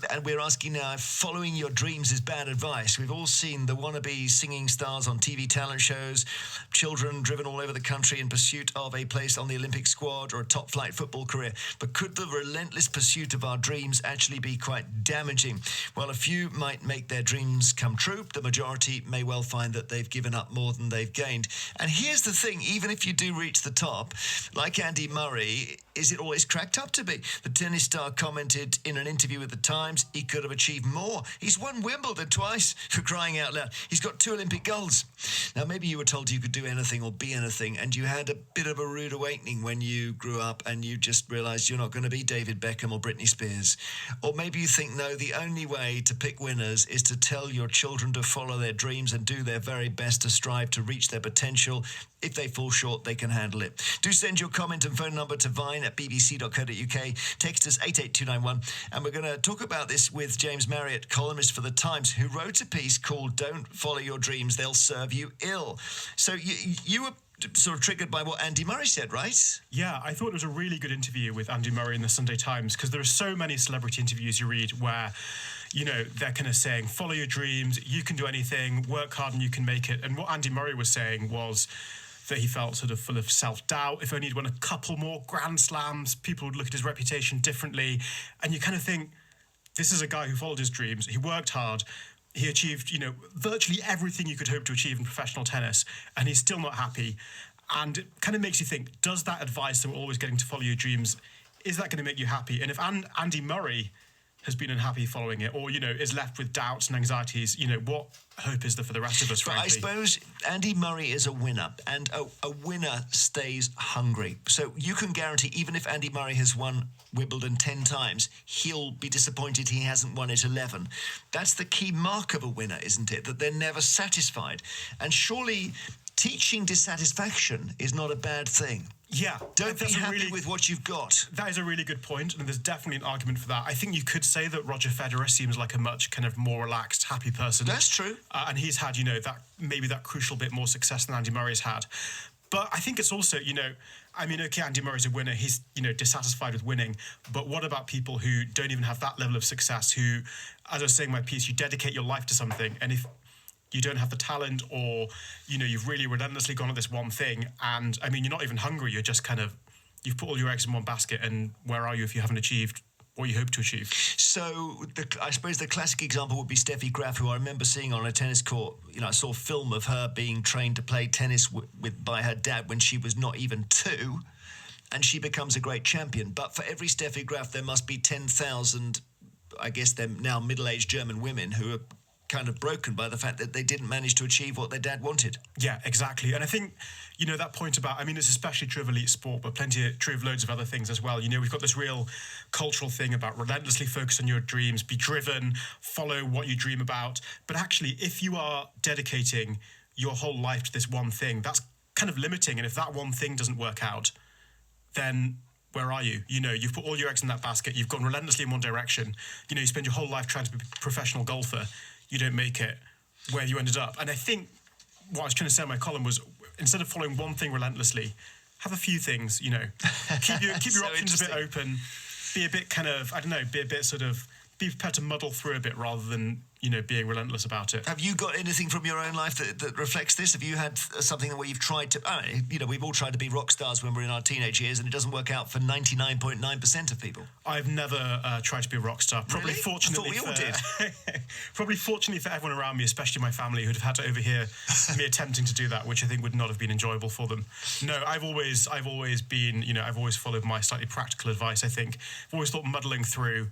and we're asking now if following your dreams is bad advice. We've all seen the wannabe singing stars on TV talent shows, children driven all over the country in pursuit of a place on the Olympic squad or a top-flight football career. But could the relentless pursuit of our dreams actually be quite damaging? Well, a few might make their dreams come true. The majority may well find that they've given up more than they've gained. And here's the thing, even if you do reach the top, like Andy Murray, is it always cracked up to be? The tennis star commented in an interview with The Times he could have achieved more. He's won Wimbledon twice, for crying out loud. He's got 2 Olympic golds. Now, maybe you were told you could do anything or be anything, and you had a bit of a rude awakening when you grew up and you just realised you're not going to be David Beckham or Britney Spears. Or maybe you think, no, the only way to pick winners is to tell your children to follow their dreams and do their very best to strive to reach their potential. If they fall short, they can handle it. Do send your comment and phone number to vine@bbc.co.uk. Text us 88291. And we're going to talk about this with James Marriott, columnist for The Times, who wrote a piece called Don't Follow Your Dreams, They'll Serve You Ill. So you were sort of triggered by what Andy Murray said, right? Yeah, I thought it was a really good interview with Andy Murray in the Sunday Times, because there are so many celebrity interviews you read where, you know, they're kind of saying, follow your dreams, you can do anything, work hard and you can make it. And what Andy Murray was saying was that he felt sort of full of self-doubt. If only he'd won a couple more Grand Slams, people would look at his reputation differently. And you kind of think, this is a guy who followed his dreams, he worked hard, he achieved, you know, virtually everything you could hope to achieve in professional tennis, and he's still not happy. And it kind of makes you think, does that advice that we're always getting to follow your dreams, is that going to make you happy? And if Andy Murray has been unhappy following it, or, you know, is left with doubts and anxieties, you know, what hope is there for the rest of us, frankly? But I suppose Andy Murray is a winner, and a winner stays hungry. So you can guarantee, even if Andy Murray has won Wimbledon 10 times, he'll be disappointed he hasn't won it 11. That's the key mark of a winner, isn't it? That they're never satisfied. And surely teaching dissatisfaction is not a bad thing. Yeah. Don't be happy with what you've got. That is a really good point, and there's definitely an argument for that. I think you could say that Roger Federer seems like a much kind of more relaxed, happy person. That's true. And he's had, you know, that crucial bit more success than Andy Murray's had. But I think it's also, you know, I mean, okay, Andy Murray's a winner. He's, you know, dissatisfied with winning. But what about people who don't even have that level of success, who, as I was saying in my piece, you dedicate your life to something, and if you don't have the talent, or, you know, you've really relentlessly gone at this one thing, and, I mean, you're not even hungry, you're just kind of, you've put all your eggs in one basket, and where are you if you haven't achieved what you hope to achieve? So I suppose the classic example would be Steffi Graf, who I remember seeing on a tennis court. You know, I saw film of her being trained to play tennis by her dad when she was not even 2, and she becomes a great champion. But for every Steffi Graf, there must be 10,000, I guess they're now middle-aged German women who are kind of broken by the fact that they didn't manage to achieve what their dad wanted. Yeah, exactly. And I think, you know, that point about, I mean, it's especially true of elite sport, but true of loads of other things as well. You know, we've got this real cultural thing about relentlessly focus on your dreams, be driven, follow what you dream about. But actually, if you are dedicating your whole life to this one thing, that's kind of limiting. And if that one thing doesn't work out, then where are you? You know, you've put all your eggs in that basket. You've gone relentlessly in one direction. You know, you spend your whole life trying to be a professional golfer. You don't make it where you ended up. And I think what I was trying to say in my column was, instead of following one thing relentlessly, have a few things, you know. Keep your So options a bit open. Be a bit kind of, I don't know, be a bit sort of, be prepared to muddle through a bit rather than, you know, being relentless about it. Have you got anything from your own life that reflects this? Have you had something where you've tried to, you know, we've all tried to be rock stars when we're in our teenage years, and it doesn't work out for 99.9% of people. I've never tried to be a rock star. Probably Really? fortunately, I thought we all did. Probably fortunately for everyone around me, especially my family, who'd have had to overhear me attempting to do that, which I think would not have been enjoyable for them. No, I've always been, you know, I've always followed my slightly practical advice, I think. I've always thought muddling through,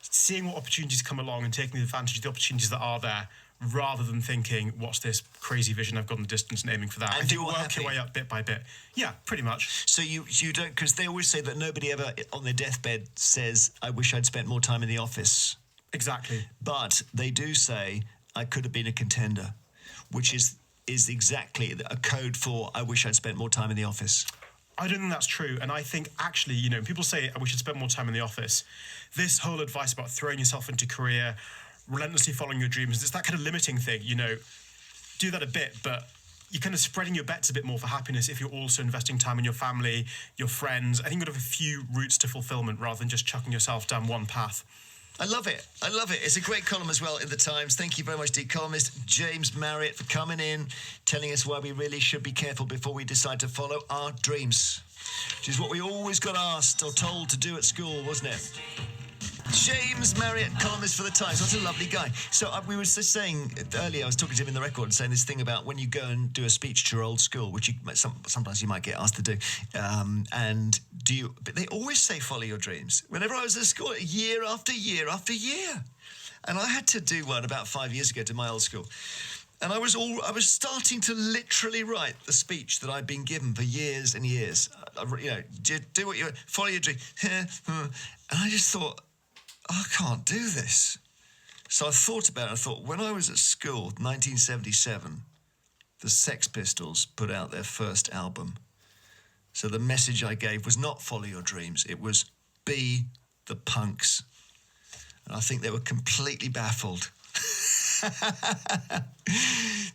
seeing what opportunities come along and taking advantage of the opportunities that are there, rather than thinking, what's this crazy vision I've got in the distance and aiming for that. And I think you're work happy? your way up bit by bit. Yeah, pretty much. So you don't, because they always say that nobody ever on their deathbed says, I wish I'd spent more time in the office. Exactly. But they do say, I could have been a contender, which is exactly a code for, I wish I'd spent more time in the office. I don't think that's true. And I think actually, you know, people say we should spend more time in the office. This whole advice about throwing yourself into career, relentlessly following your dreams, it's that kind of limiting thing, you know, do that a bit, but you're kind of spreading your bets a bit more for happiness if you're also investing time in your family, your friends. I think you've got to have a few routes to fulfillment rather than just chucking yourself down one path. I love it. I love it. It's a great column as well in the Times. Thank you very much to columnist James Marriott for coming in, telling us why we really should be careful before we decide to follow our dreams, which is what we always got asked or told to do at school, wasn't it? James Marriott, columnist for the Times. What a lovely guy. So we were just saying earlier, I was talking to him in the record and saying this thing about when you go and do a speech to your old school, which sometimes you might get asked to do, but they always say follow your dreams. Whenever I was at school, year after year after year. And I had to do one about 5 years ago to my old school. And I was starting to literally write the speech that I'd been given for years and years. Do what you follow your dream. And I just thought, I can't do this. So I thought about it. I thought, when I was at school, 1977, the Sex Pistols put out their first album. So the message I gave was not follow your dreams. It was be the punks. And I think they were completely baffled.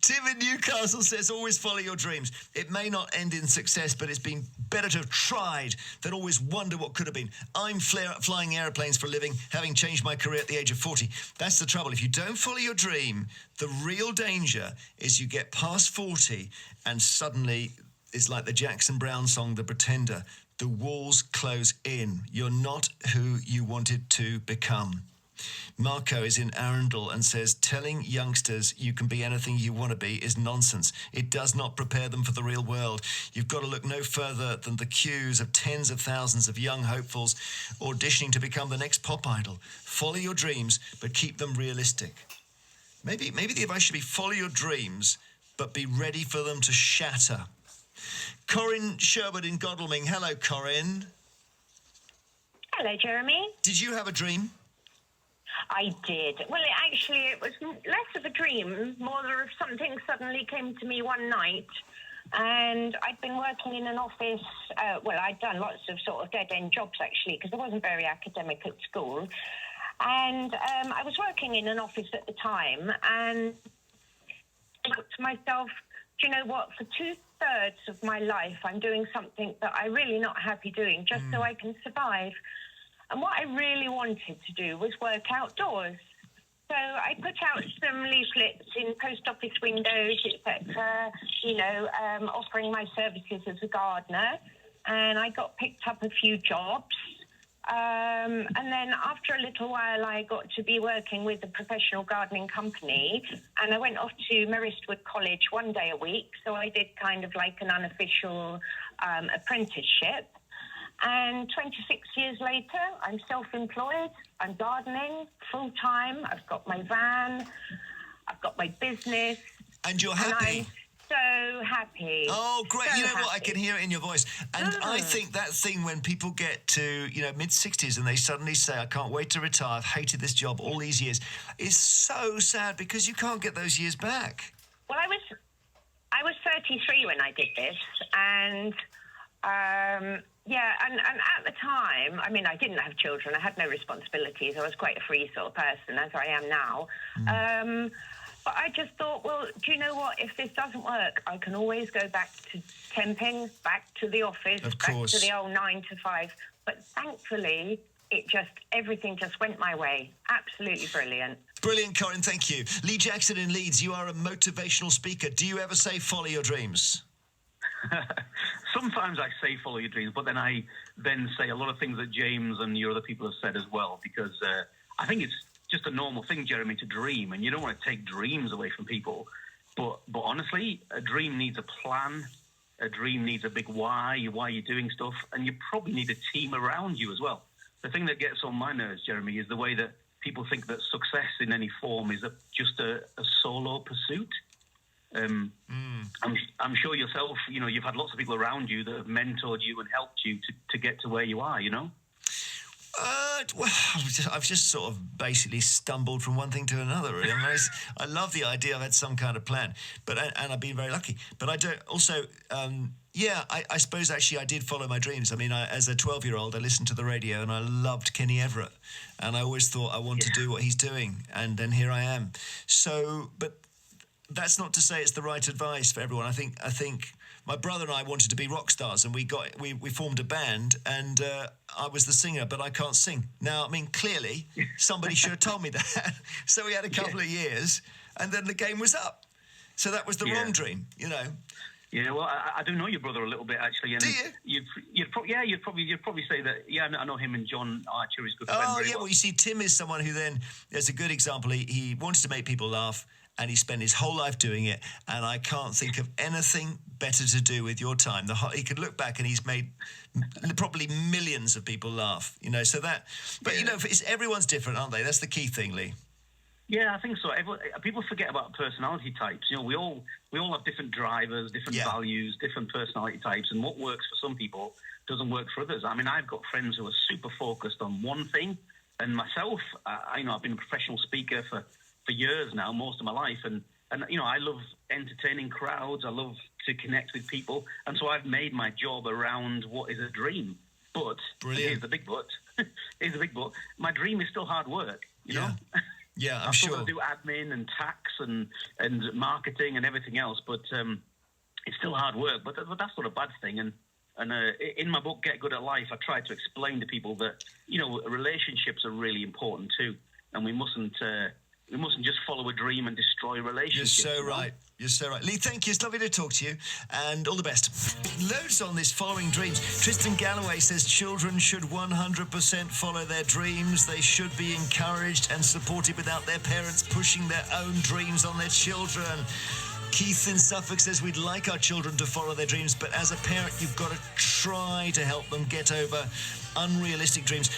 Tim in Newcastle says, always follow your dreams. It may not end in success, but it's been better to have tried than always wonder what could have been. I'm flying airplanes for a living, having changed my career at the age of 40. That's the trouble. If you don't follow your dream, the real danger is you get past 40 and suddenly it's like the Jackson Browne song, The Pretender. The walls close in. You're not who you wanted to become. Marco is in Arundel and says, telling youngsters you can be anything you want to be is nonsense. It does not prepare them for the real world. You've got to look no further than the queues of tens of thousands of young hopefuls auditioning to become the next pop idol. Follow your dreams, but keep them realistic. Maybe the advice should be follow your dreams, but be ready for them to shatter. Corinne Sherwood in Godalming. Hello, Corinne. Hello, Jeremy. Did you have a dream? I did. Well, it was less of a dream, more of something suddenly came to me one night. And I'd been working in an office. I'd done lots of sort of dead-end jobs, actually, because I wasn't very academic at school. And I was working in an office at the time, and I thought to myself, do you know what? For 2/3 of my life, I'm doing something that I'm really not happy doing, just so I can survive. And what I really wanted to do was work outdoors. So I put out some leaflets in post office windows, etc., offering my services as a gardener. And I got picked up a few jobs. And then after a little while, I got to be working with a professional gardening company. And I went off to Meristwood College one day a week. So I did kind of like an unofficial apprenticeship. And 26 years later, I'm self-employed, I'm gardening full-time, I've got my van, I've got my business. And you're happy? And I'm so happy. Oh, great. So you know happy. what? I can hear it in your voice. And I think that thing when people get to, mid-60s and they suddenly say, I can't wait to retire, I've hated this job all these years, is so sad because you can't get those years back. Well, I was 33 when I did this, and... and at the time, I mean, I didn't have children. I had no responsibilities. I was quite a free sort of person, as I am now. But I just thought, well, do you know what? If this doesn't work, I can always go back to temping, back to the office, back to the old 9 to 5. But thankfully, everything just went my way. Absolutely brilliant. Brilliant, Corinne. Thank you. Lee Jackson in Leeds, you are a motivational speaker. Do you ever say follow your dreams? Sometimes I say follow your dreams, but then I say a lot of things that James and your other people have said as well, because I think it's just a normal thing, Jeremy, to dream, and you don't want to take dreams away from people. But honestly, a dream needs a plan. A dream needs a big why you're doing stuff, and you probably need a team around you as well. The thing that gets on my nerves, Jeremy, is the way that people think that success in any form is just a solo pursuit. I'm sure yourself, you've had lots of people around you that have mentored you and helped you to get to where you are, Well, I've just sort of basically stumbled from one thing to another. Really. I love the idea I've had some kind of plan, and I've been very lucky. But I don't also, I suppose actually I did follow my dreams. I mean, as a 12-year-old, I listened to the radio and I loved Kenny Everett, and I always thought I want to do what he's doing, and then here I am. So, but that's not to say it's the right advice for everyone. I think my brother and I wanted to be rock stars, and we formed a band, and I was the singer, but I can't sing. Now, I mean, clearly, somebody should have told me that. So we had a couple of years, and then the game was up. So that was the wrong dream, you know. Yeah, well, I do know your brother a little bit, actually. And do you? You'd probably say that. Yeah, I know him and John Archer is good friends. Oh, yeah. Well, you see, Tim is someone who then, there's a good example. He wanted to make people laugh, and he spent his whole life doing it. And I can't think of anything better to do with your time. He could look back and he's made probably millions of people laugh. You know, so that. But you know, everyone's different, aren't they? That's the key thing, Lee. Yeah, I think so. People forget about personality types. You know, we all have different drivers, different values, different personality types, and what works for some people doesn't work for others. I mean, I've got friends who are super focused on one thing, and myself, I've been a professional speaker for years now, most of my life, and you know, I love entertaining crowds. I love to connect with people, and so I've made my job around what is a dream. But here's the big but. Here's the big but. My dream is still hard work. You know. Yeah, I'm I've sure. still got to do admin and tax and marketing and everything else, but it's still hard work. But that's not a bad thing. And in my book, Get Good at Life, I try to explain to people that, you know, relationships are really important too, and we mustn't just follow a dream and destroy relationships. You're so right. You're so right. Lee, thank you. It's lovely to talk to you, and all the best. Loads on this, following dreams. Tristan Galloway says children should 100% follow their dreams. They should be encouraged and supported without their parents pushing their own dreams on their children. Keith in Suffolk says we'd like our children to follow their dreams, but as a parent, you've got to try to help them get over unrealistic dreams.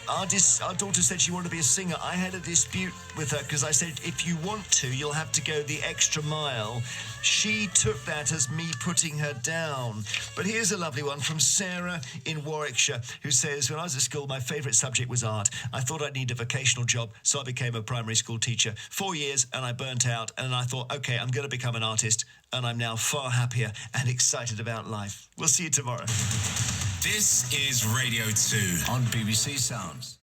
Our daughter said she wanted to be a singer. I had a dispute with her because I said, if you want to, you'll have to go the extra mile. She took that as me putting her down. But here's a lovely one from Sarah in Warwickshire, who says, when I was at school, my favourite subject was art. I thought I'd need a vocational job, so I became a primary school teacher. 4 years, and I burnt out, and I thought, OK, I'm going to become an artist, and I'm now far happier and excited about life. We'll see you tomorrow. This is Radio 2 on BBC Sounds.